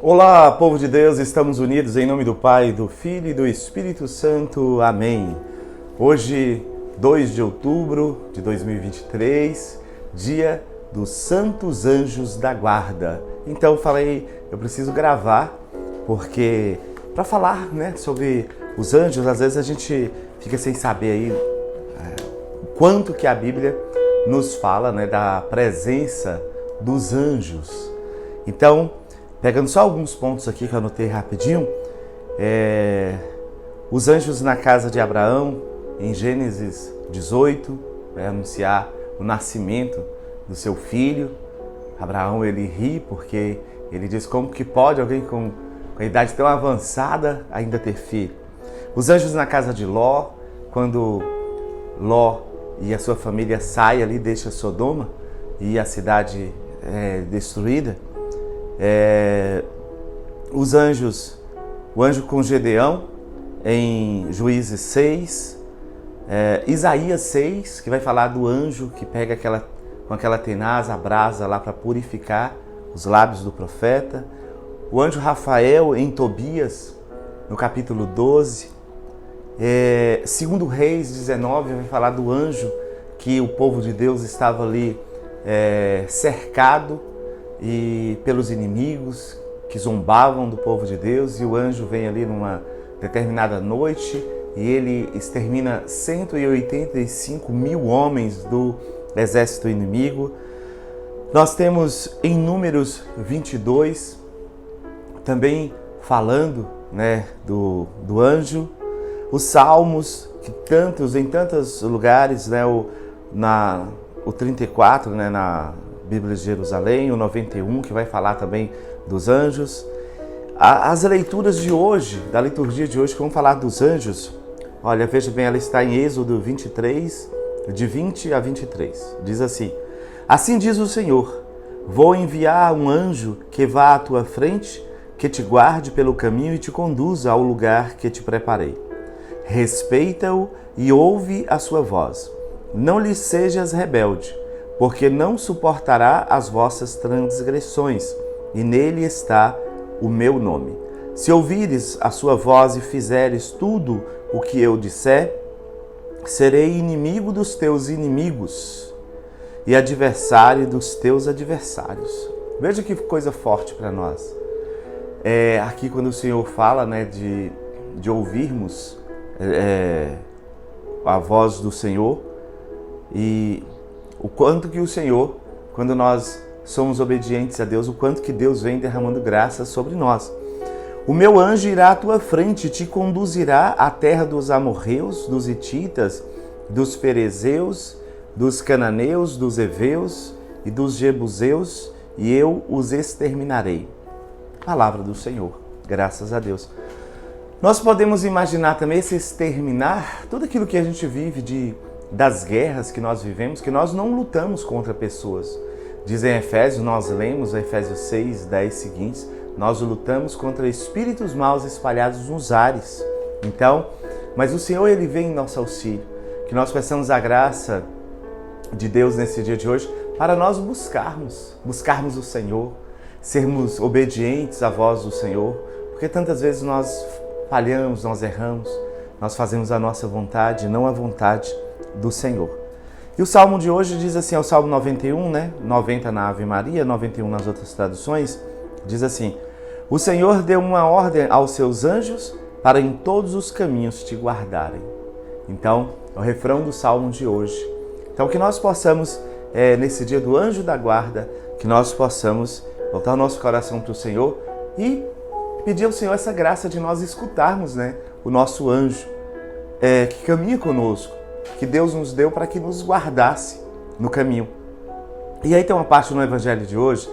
Olá, povo de Deus, estamos unidos em nome do Pai, do Filho e do Espírito Santo. Amém. Hoje, 2 de outubro de 2023, dia dos Santos Anjos da Guarda. Então falei, eu preciso gravar, porque para falar, sobre os anjos, às vezes a gente fica sem saber aí o quanto que a Bíblia nos fala, da presença dos anjos. Então, pegando só alguns pontos aqui que eu anotei rapidinho, os anjos na casa de Abraão, em Gênesis 18, vai anunciar o nascimento do seu filho. Abraão, ele ri porque ele diz como que pode alguém com a idade tão avançada ainda ter filho. Os anjos na casa de Ló, quando Ló e a sua família saem ali, deixa Sodoma e a cidade é destruída. Os anjos, o anjo com Gedeão em Juízes 6, Isaías 6, que vai falar do anjo que pega com aquela tenaz a brasa lá para purificar os lábios do profeta. O anjo Rafael em Tobias, no capítulo 12. Segundo Reis 19, vai falar do anjo que o povo de Deus estava ali cercado e pelos inimigos que zombavam do povo de Deus, e o anjo vem ali numa determinada noite e ele extermina 185 mil homens do exército inimigo. Nós temos em Números 22 também falando do anjo. Os Salmos, em tantos lugares, o 34, na Bíblia de Jerusalém, o 91, que vai falar também dos anjos. As leituras de hoje, da liturgia de hoje, que vão falar dos anjos, olha, veja bem, ela está em Êxodo 23, de 20 a 23. Diz assim: Assim diz o Senhor, vou enviar um anjo que vá à tua frente, que te guarde pelo caminho e te conduza ao lugar que te preparei. Respeita-o e ouve a sua voz. Não lhe sejas rebelde, porque não suportará as vossas transgressões, e nele está o meu nome. Se ouvires a sua voz e fizeres tudo o que eu disser, serei inimigo dos teus inimigos e adversário dos teus adversários. Veja que coisa forte para nós. Aqui quando o Senhor fala de ouvirmos a voz do Senhor, e o quanto que o Senhor, quando nós somos obedientes a Deus, o quanto que Deus vem derramando graça sobre nós. O meu anjo irá à tua frente e te conduzirá à terra dos amorreus, dos hititas, dos ferezeus, dos cananeus, dos heveus e dos jebuseus, e eu os exterminarei. Palavra do Senhor, graças a Deus. Nós podemos imaginar também esse exterminar, tudo aquilo que a gente vive das guerras que nós vivemos, que nós não lutamos contra pessoas. Diz em Efésios, nós lemos Efésios 6, 10 seguintes, nós lutamos contra espíritos maus espalhados nos ares. Então, mas o Senhor, Ele vem em nosso auxílio, que nós peçamos a graça de Deus nesse dia de hoje, para nós buscarmos o Senhor, sermos obedientes à voz do Senhor, porque tantas vezes nós falhamos, nós erramos, nós fazemos a nossa vontade, não a vontade do Senhor. E o Salmo de hoje diz assim, é o Salmo 91, 90 na Ave Maria, 91 nas outras traduções, diz assim: O Senhor deu uma ordem aos seus anjos para em todos os caminhos te guardarem. Então, é o refrão do Salmo de hoje. Então, que nós possamos, nesse dia do anjo da guarda, que nós possamos voltar o nosso coração para o Senhor e pedir ao Senhor essa graça de nós escutarmos, o nosso anjo que caminha conosco, que Deus nos deu para que nos guardasse no caminho. E aí tem uma parte no Evangelho de hoje,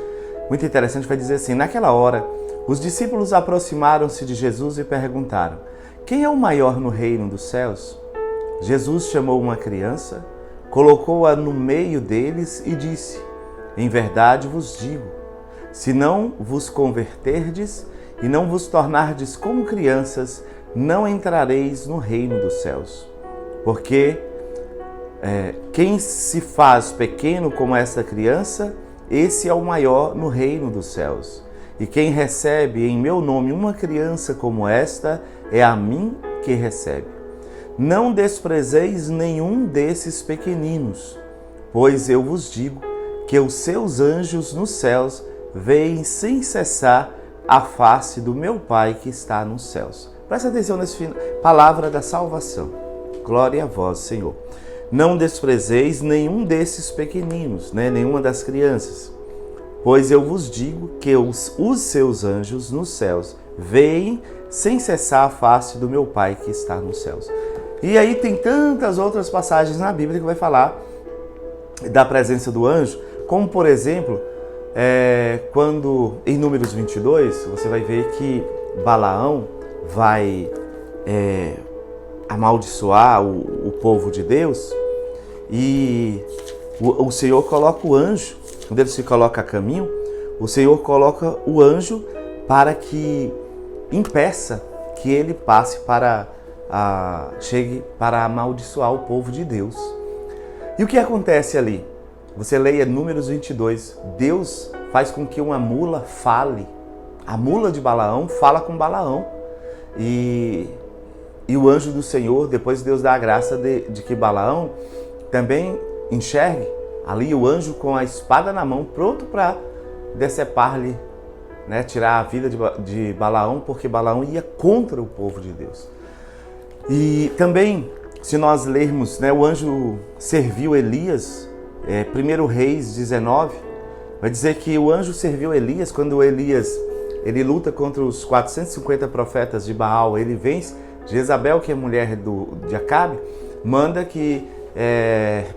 muito interessante, vai dizer assim: Naquela hora, os discípulos aproximaram-se de Jesus e perguntaram: Quem é o maior no reino dos céus? Jesus chamou uma criança, colocou-a no meio deles e disse: Em verdade vos digo, se não vos converterdes e não vos tornardes como crianças, não entrareis no reino dos céus. Porque quem se faz pequeno como essa criança, esse é o maior no reino dos céus. E quem recebe em meu nome uma criança como esta, é a mim que recebe. Não desprezeis nenhum desses pequeninos, pois eu vos digo que os seus anjos nos céus veem sem cessar a face do meu Pai que está nos céus. Presta atenção nessa palavra da salvação. Glória a vós, Senhor. Não desprezeis nenhum desses pequeninos, nenhuma das crianças, pois eu vos digo que os seus anjos nos céus veem sem cessar a face do meu Pai que está nos céus. E aí tem tantas outras passagens na Bíblia que vai falar da presença do anjo, como por exemplo, quando em Números 22, você vai ver que Balaão vai amaldiçoar o povo de Deus, e o Senhor coloca o anjo, quando ele se coloca a caminho, o Senhor coloca o anjo para que impeça que ele passe chegue para amaldiçoar o povo de Deus. E o que acontece ali? Você leia Números 22, Deus faz com que uma mula fale. A mula de Balaão fala com Balaão. E o anjo do Senhor, depois Deus dá a graça de que Balaão também enxergue ali o anjo com a espada na mão, pronto para decepar-lhe, tirar a vida de Balaão, porque Balaão ia contra o povo de Deus. E também, se nós lermos, o anjo serviu Elias, 1 Reis 19, vai dizer que o anjo serviu Elias quando Elias ele luta contra os 450 profetas de Baal, ele vence. Jezabel, que é mulher de Acabe, manda que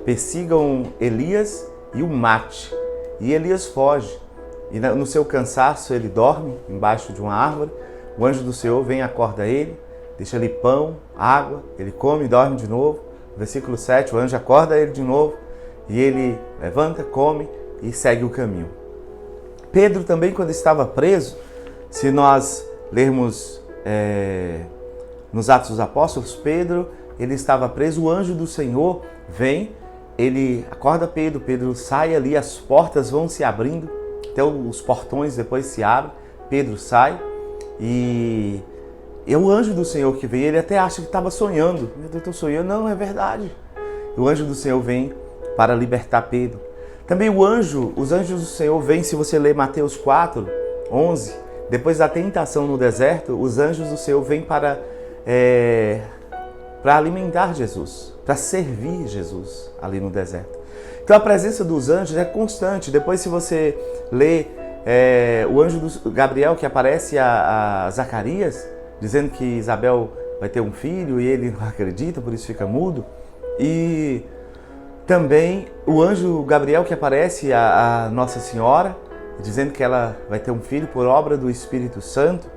persigam Elias e o mate. E Elias foge. E no seu cansaço ele dorme embaixo de uma árvore. O anjo do Senhor vem e acorda ele, deixa ali pão, água, ele come e dorme de novo. Versículo 7, o anjo acorda ele de novo e ele levanta, come e segue o caminho. Pedro também, quando estava preso, se nós lermos nos Atos dos Apóstolos, Pedro, ele estava preso, o anjo do Senhor vem, ele acorda Pedro, Pedro sai ali, as portas vão se abrindo, até os portões depois se abrem, Pedro sai e é o anjo do Senhor que vem, ele até acha que estava sonhando, meu Deus, estou sonhando, não, é verdade. O anjo do Senhor vem para libertar Pedro. Também os anjos do Senhor vêm, se você ler Mateus 4, 11, depois da tentação no deserto, os anjos do Senhor vêm para alimentar Jesus, para servir Jesus ali no deserto. Então a presença dos anjos é constante. Depois, se você lê o anjo do Gabriel que aparece a Zacarias, dizendo que Isabel vai ter um filho e ele não acredita, por isso fica mudo. E também o anjo Gabriel que aparece a Nossa Senhora, dizendo que ela vai ter um filho por obra do Espírito Santo.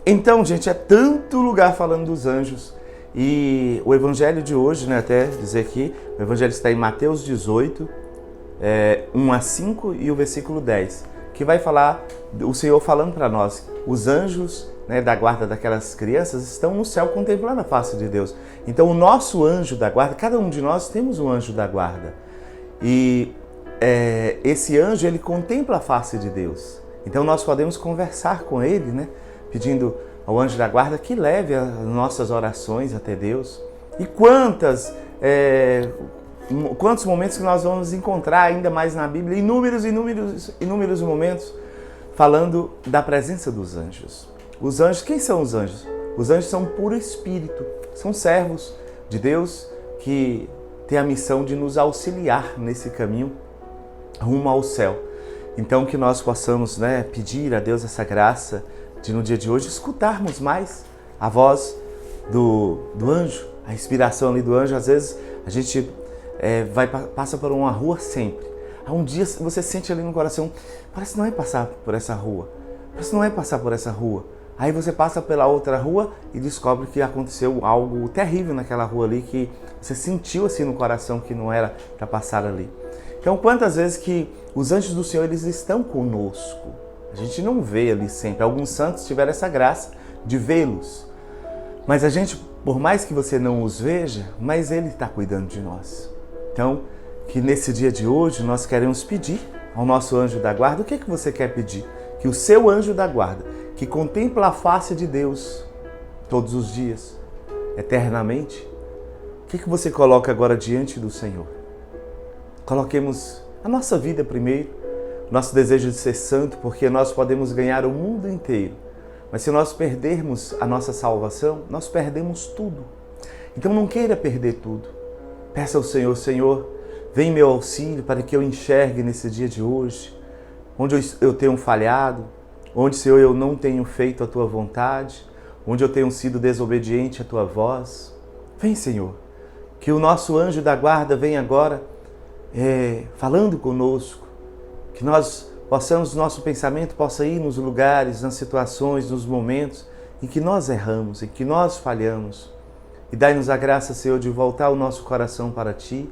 Então, gente, é tanto lugar falando dos anjos. E o evangelho de hoje, até dizer aqui, o evangelho está em Mateus 18, 1 a 5 e o versículo 10, que vai falar, o Senhor falando para nós, os anjos da guarda daquelas crianças estão no céu contemplando a face de Deus. Então o nosso anjo da guarda, cada um de nós temos um anjo da guarda. E esse anjo, ele contempla a face de Deus. Então nós podemos conversar com ele, pedindo ao anjo da guarda que leve as nossas orações até Deus. E quantos momentos que nós vamos encontrar ainda mais na Bíblia, inúmeros momentos falando da presença dos anjos. Os anjos, quem são os anjos? Os anjos são puro espírito, são servos de Deus que têm a missão de nos auxiliar nesse caminho rumo ao céu. Então que nós possamos pedir a Deus essa graça de no dia de hoje escutarmos mais a voz do anjo, a inspiração ali do anjo. Às vezes a gente passa por uma rua sempre. Um dia você sente ali no coração, parece que não é passar por essa rua, parece que não é passar por essa rua. Aí você passa pela outra rua e descobre que aconteceu algo terrível naquela rua ali, que você sentiu assim no coração que não era para passar ali. Então quantas vezes que os anjos do Senhor, eles estão conosco. A gente não vê ali sempre. Alguns santos tiveram essa graça de vê-los. Mas a gente, por mais que você não os veja, mas Ele está cuidando de nós. Então, que nesse dia de hoje nós queremos pedir ao nosso anjo da guarda, o que você quer pedir? que o seu anjo da guarda, que contempla a face de Deus todos os dias, eternamente, o que você coloca agora diante do Senhor? Coloquemos a nossa vida primeiro, nosso desejo de ser santo, porque nós podemos ganhar o mundo inteiro, mas se nós perdermos a nossa salvação, nós perdemos tudo. Então não queira perder tudo. Peça ao Senhor, Senhor, vem meu auxílio para que eu enxergue nesse dia de hoje, onde eu tenho falhado, onde, Senhor, eu não tenho feito a Tua vontade, onde eu tenho sido desobediente à Tua voz. Vem, Senhor, que o nosso anjo da guarda venha agora falando conosco, que nós possamos, nosso pensamento possa ir nos lugares, nas situações, nos momentos em que nós erramos, em que nós falhamos. E dai-nos a graça, Senhor, de voltar o nosso coração para Ti.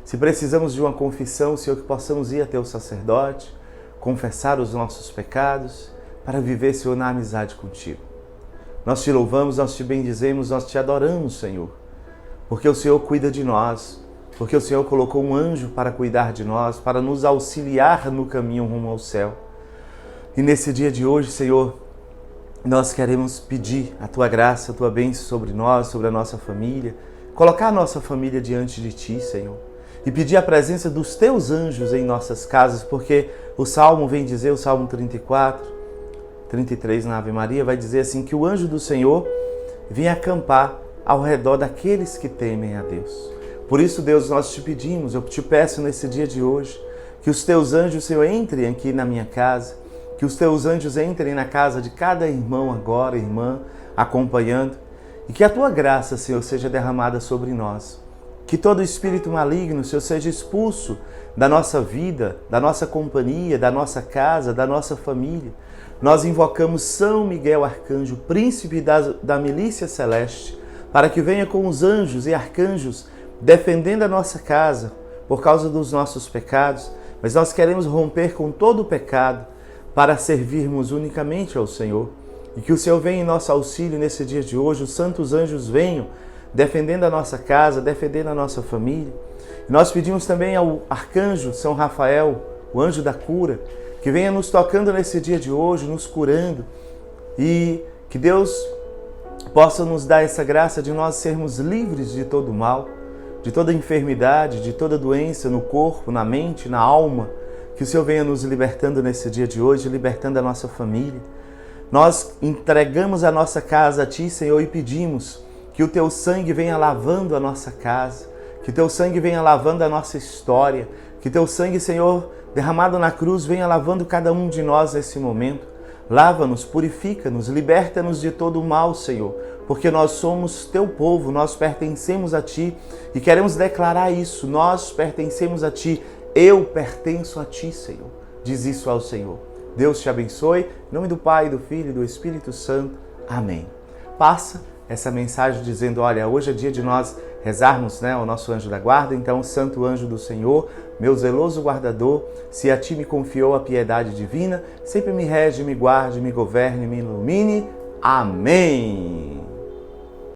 Se precisamos de uma confissão, Senhor, que possamos ir até o sacerdote, confessar os nossos pecados, para viver, Senhor, na amizade contigo. Nós Te louvamos, nós Te bendizemos, nós Te adoramos, Senhor, porque o Senhor cuida de nós, porque o Senhor colocou um anjo para cuidar de nós, para nos auxiliar no caminho rumo ao céu. E nesse dia de hoje, Senhor, nós queremos pedir a Tua graça, a Tua bênção sobre nós, sobre a nossa família, colocar a nossa família diante de Ti, Senhor, e pedir a presença dos Teus anjos em nossas casas, porque o Salmo vem dizer, o Salmo 34, 33 na Ave Maria, vai dizer assim, que o anjo do Senhor vem acampar ao redor daqueles que temem a Deus. Por isso, Deus, nós Te pedimos, eu Te peço nesse dia de hoje, que os Teus anjos, Senhor, entrem aqui na minha casa, que os Teus anjos entrem na casa de cada irmão agora, irmã, acompanhando, e que a Tua graça, Senhor, seja derramada sobre nós. Que todo espírito maligno, Senhor, seja expulso da nossa vida, da nossa companhia, da nossa casa, da nossa família. Nós invocamos São Miguel Arcanjo, príncipe da milícia celeste, para que venha com os anjos e arcanjos defendendo a nossa casa por causa dos nossos pecados, mas nós queremos romper com todo o pecado para servirmos unicamente ao Senhor. E que o Senhor venha em nosso auxílio nesse dia de hoje, os santos anjos venham defendendo a nossa casa, defendendo a nossa família. E nós pedimos também ao arcanjo São Rafael, o anjo da cura, que venha nos tocando nesse dia de hoje, nos curando, e que Deus possa nos dar essa graça de nós sermos livres de todo mal, de toda enfermidade, de toda doença no corpo, na mente, na alma. Que o Senhor venha nos libertando nesse dia de hoje, libertando a nossa família. Nós entregamos a nossa casa a Ti, Senhor, e pedimos que o Teu sangue venha lavando a nossa casa, que o Teu sangue venha lavando a nossa história, que Teu sangue, Senhor, derramado na cruz, venha lavando cada um de nós nesse momento. Lava-nos, purifica-nos, liberta-nos de todo o mal, Senhor, porque nós somos Teu povo, nós pertencemos a Ti e queremos declarar isso, nós pertencemos a Ti, eu pertenço a Ti, Senhor. Diz isso ao Senhor. Deus te abençoe, em nome do Pai, do Filho e do Espírito Santo. Amém. Passa essa mensagem dizendo, olha, hoje é dia de nós rezarmos, o nosso anjo da guarda, então, Santo Anjo do Senhor, meu zeloso guardador, se a Ti me confiou a piedade divina, sempre me rege, me guarde, me governe, me ilumine. Amém.